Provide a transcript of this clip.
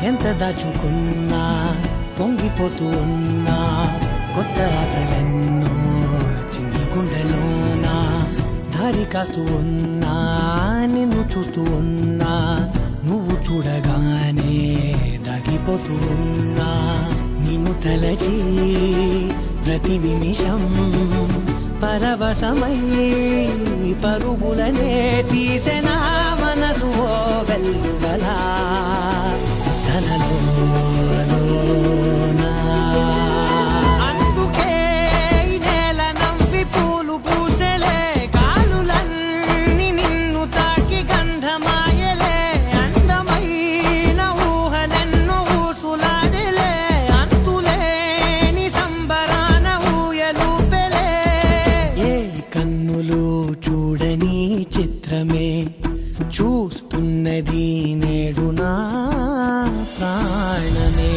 ఎంత దాచుకున్నా పొంగిపోతూ ఉన్నా కొత్త ఆశలెన్నో చిన్ని గుండెలోనా దారి కాస్తూ ఉన్నా నిన్ను చూస్తూ ఉన్నా నువ్వు చూడగానే దాగిపోతూ ఉన్నా నిన్ను తలచి ప్రతి నిమిషం పరవశమై పరుగులనే తీసెనా మనసు ఓ వెల్లువలా తనలోనా అందుకే ఈ నేల నవ్వి పూలు పూసెలే కాలులన్నీ నిన్ను తాకి గంధమాయలే అందమైన ఊహలెన్నో ఊసులాడలే అంతులేని సంబరాన ఊయలూపెలే ఏ కన్నులు చూడని చిత్రమే చూస్తున్నది నేడు నా ప్రాణమే